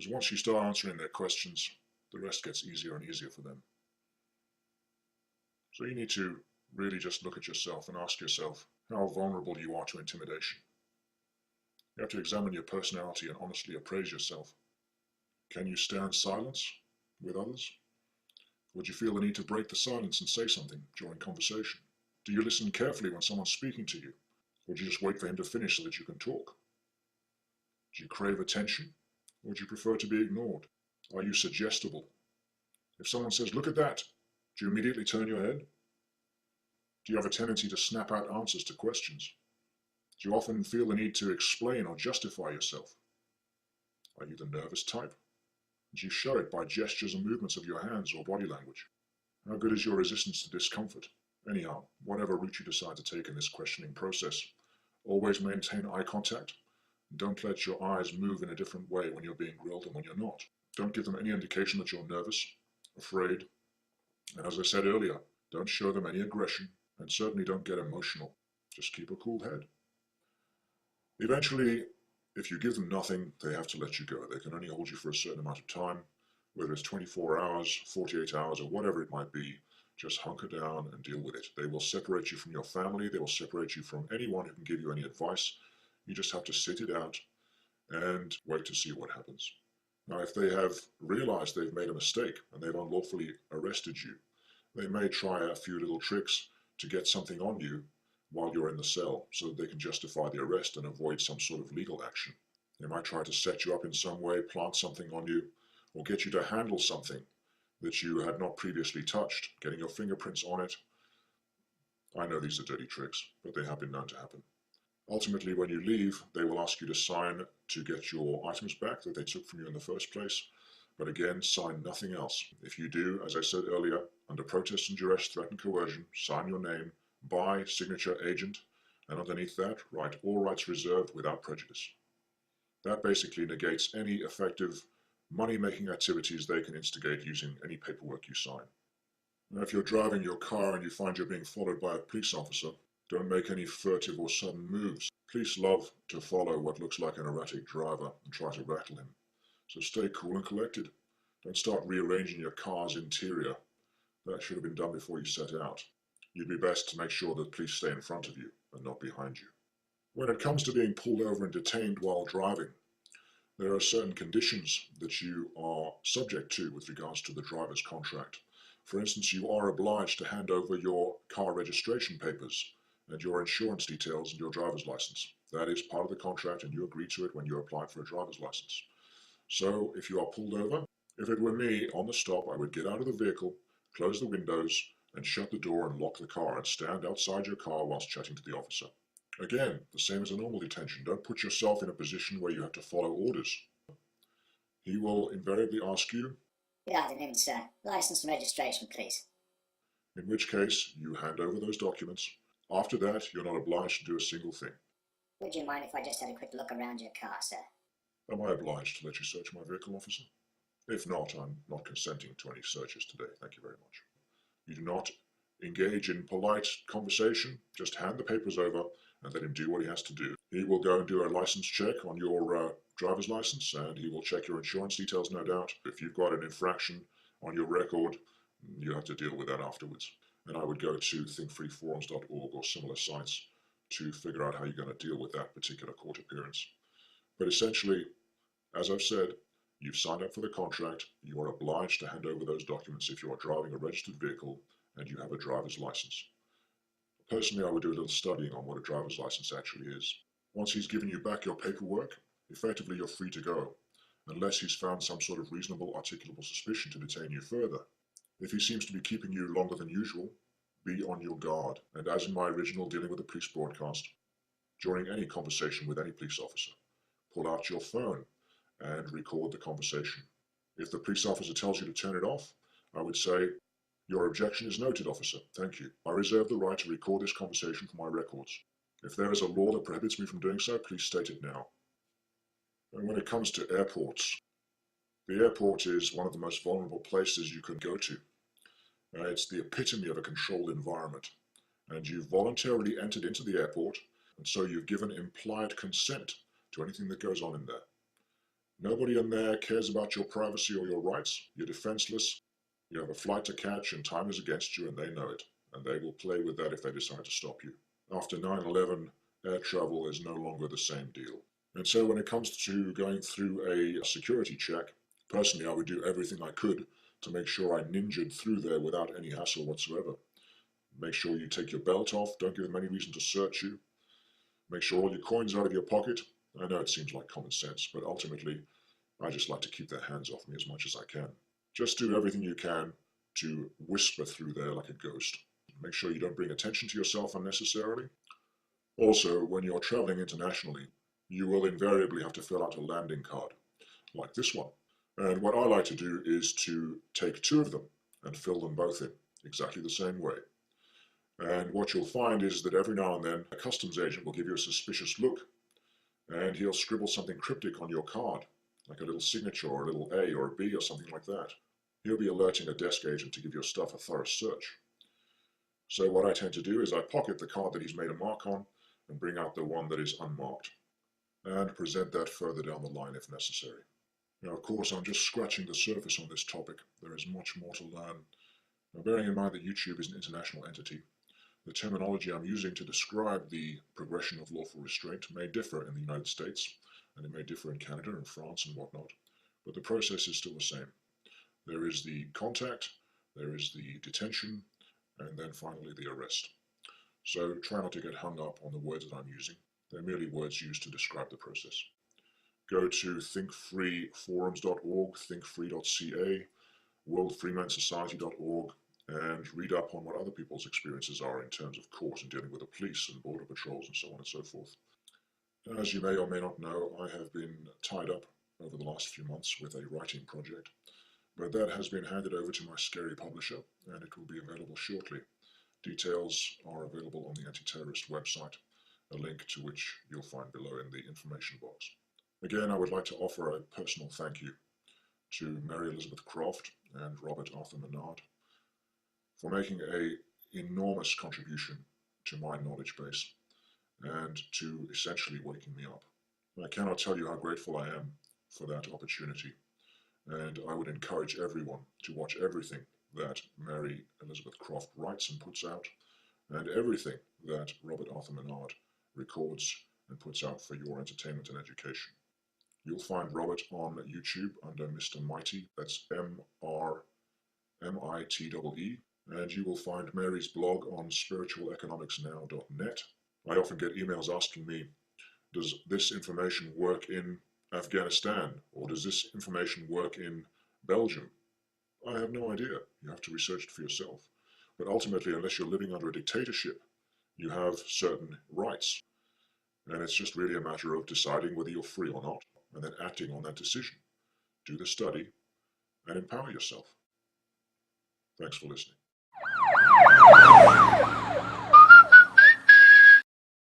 Because once you start answering their questions, the rest gets easier and easier for them. So you need to really just look at yourself and ask yourself how vulnerable you are to intimidation. You have to examine your personality and honestly appraise yourself. Can you stand silence with others? Would you feel the need to break the silence and say something during conversation? Do you listen carefully when someone's speaking to you? Or do you just wait for him to finish so that you can talk? Do you crave attention? Or do you prefer to be ignored? Are you suggestible? If someone says, "Look at that," do you immediately turn your head? Do you have a tendency to snap out answers to questions? Do you often feel the need to explain or justify yourself? Are you the nervous type? Do you show it by gestures and movements of your hands or body language? How good is your resistance to discomfort? Anyhow, whatever route you decide to take in this questioning process, always maintain eye contact. Don't let your eyes move in a different way when you're being grilled and when you're not. Don't give them any indication that you're nervous, afraid, and as I said earlier, don't show them any aggression, and certainly don't get emotional. Just keep a cool head. Eventually, if you give them nothing, they have to let you go. They can only hold you for a certain amount of time, whether it's 24 hours, 48 hours, or whatever it might be. Just hunker down and deal with it. They will separate you from your family. They will separate you from anyone who can give you any advice. You just have to sit it out and wait to see what happens. Now, if they have realized they've made a mistake and they've unlawfully arrested you, they may try a few little tricks to get something on you while you're in the cell so that they can justify the arrest and avoid some sort of legal action. They might try to set you up in some way, plant something on you, or get you to handle something that you had not previously touched, getting your fingerprints on it. I know these are dirty tricks, but they have been known to happen. Ultimately, when you leave, they will ask you to sign to get your items back that they took from you in the first place. But again, sign nothing else. If you do, as I said earlier, under protest and duress, threat and coercion, sign your name, by signature agent, and underneath that, write all rights reserved without prejudice. That basically negates any effective money-making activities they can instigate using any paperwork you sign. Now, if you're driving your car and you find you're being followed by a police officer, don't make any furtive or sudden moves. Police love to follow what looks like an erratic driver and try to rattle him. So stay cool and collected. Don't start rearranging your car's interior. That should have been done before you set out. You'd be best to make sure that police stay in front of you and not behind you. When it comes to being pulled over and detained while driving, there are certain conditions that you are subject to with regards to the driver's contract. For instance, you are obliged to hand over your car registration papers and your insurance details and your driver's license. That is part of the contract and you agree to it when you apply for a driver's license. So if you are pulled over, if it were me on the stop, I would get out of the vehicle, close the windows, and shut the door and lock the car and stand outside your car whilst chatting to the officer. Again, the same as a normal detention. Don't put yourself in a position where you have to follow orders. He will invariably ask you, "Good afternoon, sir. License and registration, please." in which case you hand over those documents. After that, you're not obliged to do a single thing. "Would you mind if I just had a quick look around your car, sir?" Am I obliged to let you search my vehicle, officer? If not, I'm not consenting to any searches today. Thank you very much. You do not engage in polite conversation. Just hand the papers over and let him do what he has to do. He will go and do a license check on your driver's license, and he will check your insurance details, no doubt. If you've got an infraction on your record, you have to deal with that afterwards. And I would go to thinkfreeforums.org or similar sites to figure out how you're going to deal with that particular court appearance. But essentially, as I've said, you've signed up for the contract. You are obliged to hand over those documents if you are driving a registered vehicle and you have a driver's license. Personally, I would do a little studying on what a driver's license actually is. Once he's given you back your paperwork, effectively you're free to go, unless he's found some sort of reasonable articulable suspicion to detain you further. If he seems to be keeping you longer than usual, be on your guard. And as in my original Dealing with the Police broadcast, during any conversation with any police officer, pull out your phone and record the conversation. If the police officer tells you to turn it off, I would say, "Your objection is noted, officer. Thank you. I reserve the right to record this conversation for my records. If there is a law that prohibits me from doing so, please state it now." And when it comes to airports, the airport is one of the most vulnerable places you can go to. It's the epitome of a controlled environment. And you've voluntarily entered into the airport, and so you've given implied consent to anything that goes on in there. Nobody in there cares about your privacy or your rights. You're defenseless. You have a flight to catch and time is against you and they know it. And they will play with that if they decide to stop you. After 9/11, air travel is no longer the same deal. And so when it comes to going through a security check, personally I would do everything I could to make sure I ninjaed through there without any hassle whatsoever. Make sure you take your belt off, don't give them any reason to search you. Make sure all your coins are out of your pocket. I know it seems like common sense, but ultimately I just like to keep their hands off me as much as I can. Just do everything you can to whisper through there like a ghost. Make sure you don't bring attention to yourself unnecessarily. Also, when you're traveling internationally, you will invariably have to fill out a landing card, like this one. And what I like to do is to take 2 of them and fill them both in, exactly the same way. And what you'll find is that every now and then a customs agent will give you a suspicious look, and he'll scribble something cryptic on your card, like a little signature or a little A or a B or something like that. He'll be alerting a desk agent to give your stuff a thorough search. So what I tend to do is I pocket the card that he's made a mark on and bring out the one that is unmarked, and present that further down the line if necessary. Now, of course, I'm just scratching the surface on this topic. There is much more to learn. Now, bearing in mind that YouTube is an international entity, the terminology I'm using to describe the progression of lawful restraint may differ in the United States, and it may differ in Canada and France and whatnot, but the process is still the same. There is the contact, there is the detention, and then finally the arrest. So try not to get hung up on the words that I'm using. They're merely words used to describe the process. Go to thinkfreeforums.org, thinkfree.ca, worldfreemansociety.org, and read up on what other people's experiences are in terms of court and dealing with the police and border patrols and so on and so forth. As you may or may not know, I have been tied up over the last few months with a writing project, but that has been handed over to my scary publisher and it will be available shortly. Details are available on the AntiTerrorist website, a link to which you'll find below in the information box. Again, I would like to offer a personal thank you to Mary Elizabeth Croft and Robert Arthur Menard for making an enormous contribution to my knowledge base and to essentially waking me up. I cannot tell you how grateful I am for that opportunity, and I would encourage everyone to watch everything that Mary Elizabeth Croft writes and puts out, and everything that Robert Arthur Menard records and puts out for your entertainment and education. You'll find Robert on YouTube under Mr. Mighty, that's M-R-M-I-T-E-E, and you will find Mary's blog on spiritualeconomicsnow.net. I often get emails asking me, does this information work in Afghanistan, or does this information work in Belgium? I have no idea. You have to research it for yourself. But ultimately, unless you're living under a dictatorship, you have certain rights. And it's just really a matter of deciding whether you're free or not, and then acting on that decision. Do the study and empower yourself. Thanks for listening.